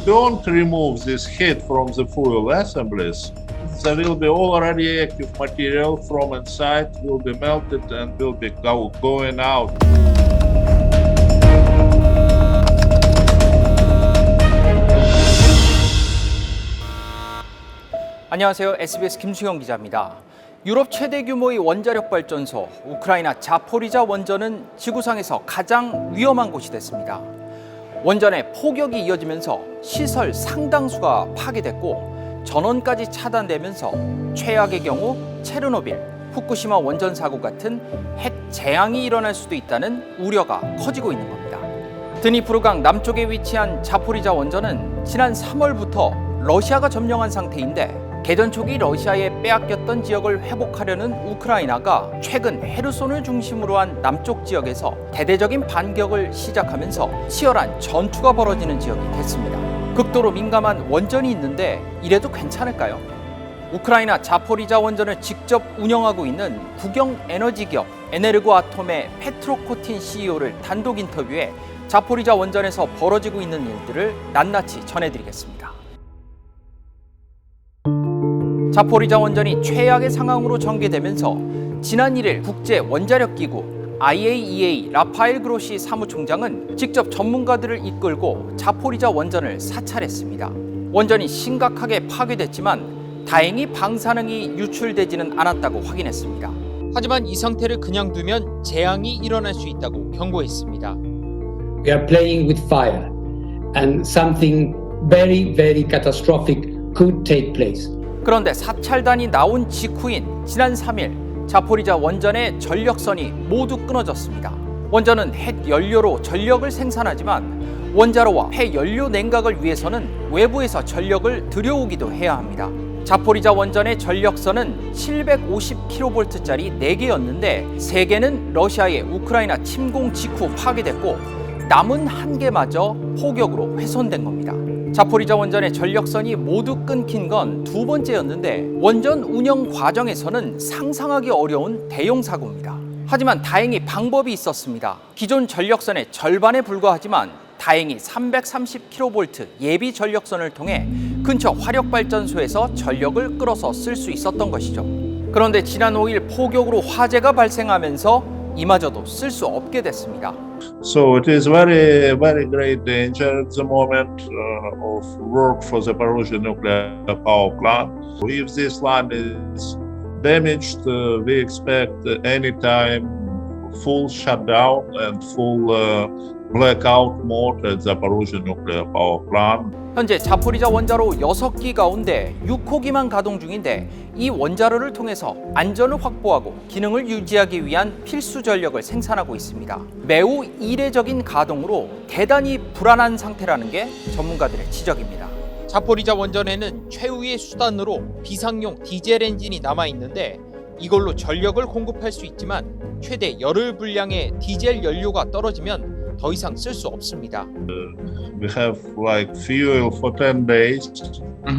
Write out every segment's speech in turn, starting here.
don't remove this heat from the fuel assemblies, there will be all radioactive material from inside will be melted and will be going out. 안녕하세요. SBS 김수영 기자입니다. 유럽 최대 규모의 원자력 발전소 우크라이나 자포리자 원전은 지구상에서 가장 위험한 곳이 됐습니다. 원전에 폭격이 이어지면서 시설 상당수가 파괴됐고 전원까지 차단되면서 최악의 경우 체르노빌, 후쿠시마 원전 사고 같은 핵 재앙이 일어날 수도 있다는 우려가 커지고 있는 겁니다. 드니프르강 남쪽에 위치한 자포리자 원전은 지난 3월부터 러시아가 점령한 상태인데 개전 초기 러시아에 빼앗겼던 지역을 회복하려는 우크라이나가 최근 헤르손을 중심으로 한 남쪽 지역에서 대대적인 반격을 시작하면서 치열한 전투가 벌어지는 지역이 됐습니다. 극도로 민감한 원전이 있는데 이래도 괜찮을까요? 우크라이나 자포리자 원전을 직접 운영하고 있는 국영 에너지 기업 에네르고아톰의 페트로코틴 CEO를 단독 인터뷰해 자포리자 원전에서 벌어지고 있는 일들을 낱낱이 전해드리겠습니다. 자포리자 원전이 최악의 상황으로 전개되면서 지난 1일 국제 원자력 기구 IAEA 라파엘 그로시 사무총장은 직접 전문가들을 이끌고 자포리자 원전을 사찰했습니다. 원전이 심각하게 파괴됐지만 다행히 방사능이 유출되지는 않았다고 확인했습니다. 하지만 이 상태를 그냥 두면 재앙이 일어날 수 있다고 경고했습니다. We are playing with fire and something very, very catastrophic could take place. 그런데 사찰단이 나온 직후인 지난 3일 자포리자 원전의 전력선이 모두 끊어졌습니다. 원전은 핵 연료로 전력을 생산하지만 원자로와 폐 연료 냉각을 위해서는 외부에서 전력을 들여오기도 해야 합니다. 자포리자 원전의 전력선은 750kV짜리 4개였는데 3개는 러시아의 우크라이나 침공 직후 파괴됐고 남은 1개마저 폭격으로 훼손된 겁니다. 자포리자 원전의 전력선이 모두 끊긴 건 2번째였는데 원전 운영 과정에서는 상상하기 어려운 대형 사고입니다. 하지만 다행히 방법이 있었습니다. 기존 전력선의 절반에 불과하지만 다행히 330kV 예비 전력선을 통해 근처 화력발전소에서 전력을 끌어서 쓸 수 있었던 것이죠. 그런데 지난 5일 폭격으로 화재가 발생하면서 이마저도 쓸 수 없게 됐습니다. So it is very, very great danger at the moment of work for the Zaporizhzhia nuclear power plant. If this line is damaged, we expect anytime full shutdown and full blackout mode at the Zaporizhzhia nuclear power plant. 현재 자포리자 원자로 6기 가운데 6호기만 가동 중인데 이 원자로를 통해서 안전을 확보하고 기능을 유지하기 위한 필수 전력을 생산하고 있습니다. 매우 이례적인 가동으로 대단히 불안한 상태라는 게 전문가들의 지적입니다. 자포리자 원전에는 최후의 수단으로 비상용 디젤 엔진이 남아 있는데 이걸로 전력을 공급할 수 있지만 최대 열흘 분량의 디젤 연료가 떨어지면 더 이상 쓸 수 없습니다. We have like fuel for 10 days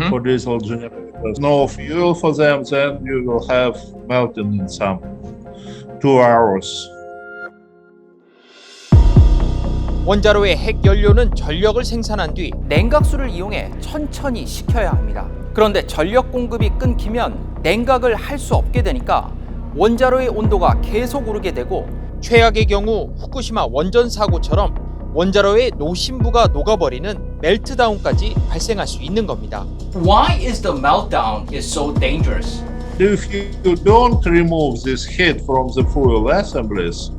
for diesel generators. No fuel for them, then you will have melting in some 2 hours. 원자로의 핵 연료는 전력을 생산한 뒤 냉각수를 이용해 천천히 식혀야 합니다. 그런데 전력 공급이 끊기면 냉각을 할 수 없게 되니까 원자로의 온도가 계속 오르게 되고 최악의 경우 후쿠시마 원전 사고처럼 원자로의 노심부가 녹아버리는 멜트다운까지 발생할 수 있는 겁니다. Why is the meltdown so dangerous? If you don't remove this heat from the fuel assemblies,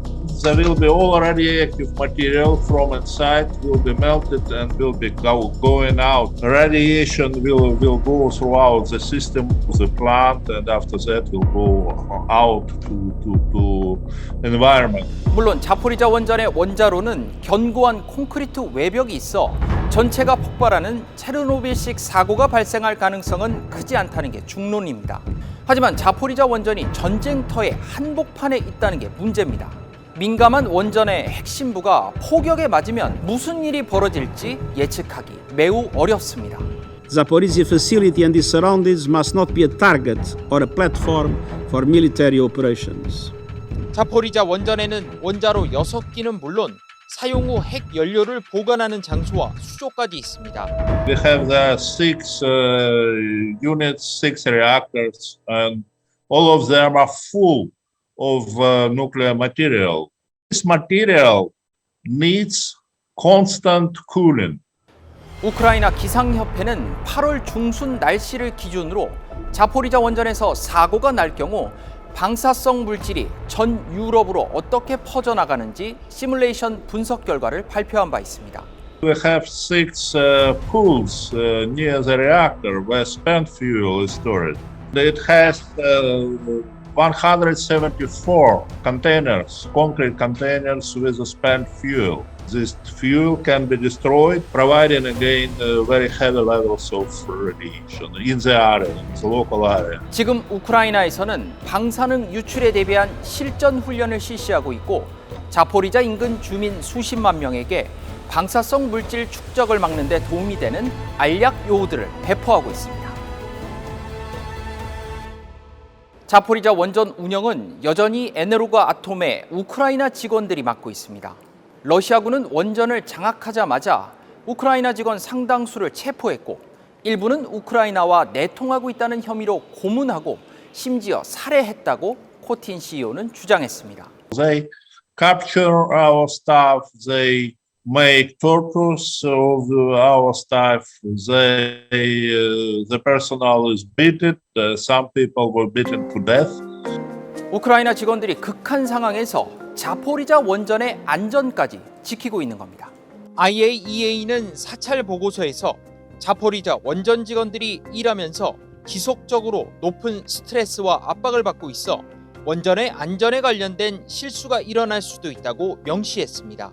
there will be all radioactive material from inside will be melted and will be going out. Radiation will go throughout the system of the plant and after that will go out to environment. 물론 자포리자 원전의 원자로는 견고한 콘크리트 외벽이 있어 전체가 폭발하는 체르노빌식 사고가 발생할 가능성은 크지 않다는 게 중론입니다. 하지만 자포리자 원전이 전쟁터의 한복판에 있다는 게 문제입니다. 민감한 원전의 핵심부가 폭격에 맞으면 무슨 일이 벌어질지 예측하기 매우 어렵습니다. Zaporizhzhia facility and its surroundings must not be a target or a platform for military operations. 자포리자 원전에는 원자로 6기는 물론 사용 후 핵 연료를 보관하는 장소와 수조까지 있습니다. We have there 6 units, 6 reactors, and all of them are full of nuclear material. This material needs constant cooling. 우크라이나 기상협회는 8월 중순 날씨를 기준으로 자포리자 원전에서 사고가 날 경우 방사성 물질이 전 유럽으로 어떻게 퍼져나가는지 시뮬레이션 분석 결과를 발표한 바 있습니다. We have 6 pools near the reactor where spent fuel is stored. It has 174 containers, concrete containers with the spent fuel. This fuel can be destroyed, providing again very heavy levels of radiation in the area, in the local area. 지금 우크라이나에서는 방사능 유출에 대비한 실전 훈련을 실시하고 있고 자포리자 인근 주민 수십만 명에게 방사성 물질 축적을 막는 데 도움이 되는 알약 요오드를 배포하고 있습니다. 자포리자 원전 운영은 여전히 에네르고 아톰의 우크라이나 직원들이 맡고 있습니다. 러시아군은 원전을 장악하자마자 우크라이나 직원 상당수를 체포했고 일부는 우크라이나와 내통하고 있다는 혐의로 고문하고 심지어 살해했다고 코틴 CEO는 주장했습니다. They capture our staff, they make tortures of our staff, the personnel is beaten, some people were beaten to death. 우크라이나 직원들이 극한 상황에서 자포리자 원전의 안전까지 지키고 있는 겁니다. IAEA는 사찰 보고서에서 자포리자 원전 직원들이 일하면서 지속적으로 높은 스트레스와 압박을 받고 있어 원전의 안전에 관련된 실수가 일어날 수도 있다고 명시했습니다.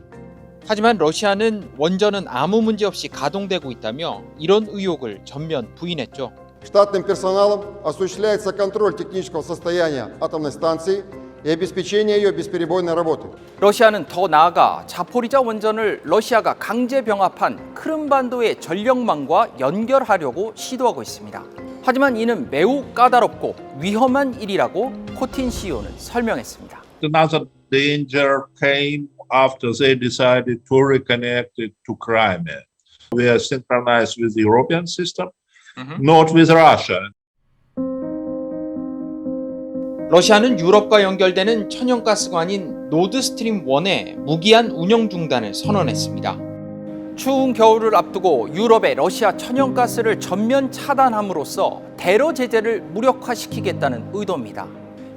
하지만 러시아는 원전은 아무 문제 없이 가동되고 있다며 이런 의혹을 전면 부인했죠. Штатным персоналом осуществляется контроль технического состояния атомной станции и обеспечение ее бесперебойной работы. 러시아는 더 나아가 자포리자 원전을 러시아가 강제 병합한 크림반도의 전력망과 연결하려고 시도하고 있습니다. 하지만 이는 매우 까다롭고 위험한 일이라고 코틴 CEO는 설명했습니다. Another danger came after they decided to reconnect it to Crimea. We are synchronized with the European system, not with Russia. 러시아는 유럽과 연결되는 천연가스관인 노드스트림 1의 무기한 운영 중단을 선언했습니다. 추운 겨울을 앞두고 유럽의 러시아 천연가스를 전면 차단함으로써 대러 제재를 무력화시키겠다는 의도입니다.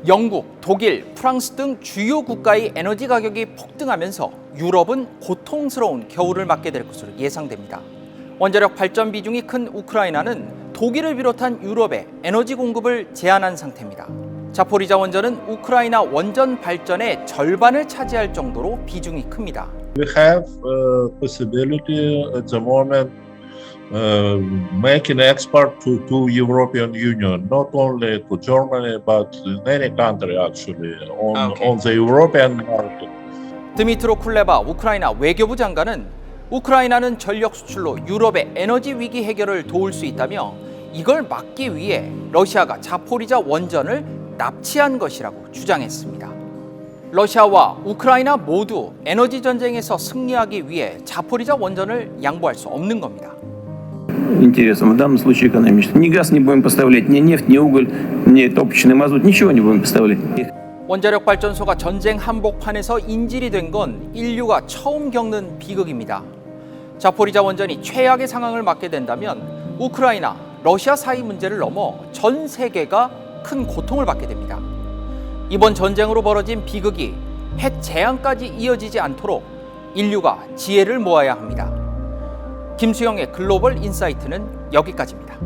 영국, 독일, 프랑스 등 주요 국가의 에너지 가격이 폭등하면서 유럽은 고통스러운 겨울을 맞게 될 것으로 예상됩니다. 원자력 발전 비중이 큰 우크라이나는 독일을 비롯한 유럽의 에너지 공급을 제한한 상태입니다. 자포리자 원전은 우크라이나 원전 발전의 절반을 차지할 정도로 비중이 큽니다. We have possibility at the moment making export to European Union, not only to Germany but in any country actually on the European market. 드미트로 쿨레바 우크라이나 외교부 장관은 우크라이나는 전력 수출로 유럽의 에너지 위기 해결을 도울 수 있다며 이걸 막기 위해 러시아가 자포리자 원전을 납치한 것이라고 주장했습니다. 러시아와 우크라이나 모두 에너지 전쟁에서 승리하기 위해 자포리자 원전을 양보할 수 없는 겁니다. Интересом в данном случае экономическим. Ни газ не будем поставлять, ни нефть, ни уголь, ни топочный мазут, ничего не будем поставлять. 원자력 발전소가 전쟁 한복판에서 인질이 된 건 인류가 처음 겪는 비극입니다. 자포리자 원전이 최악의 상황을 맞게 된다면 우크라이나, 러시아 사이 문제를 넘어 전 세계가 큰 고통을 받게 됩니다. 이번 전쟁으로 벌어진 비극이 핵 재앙까지 이어지지 않도록 인류가 지혜를 모아야 합니다. 김수영의 글로벌 인사이트는 여기까지입니다.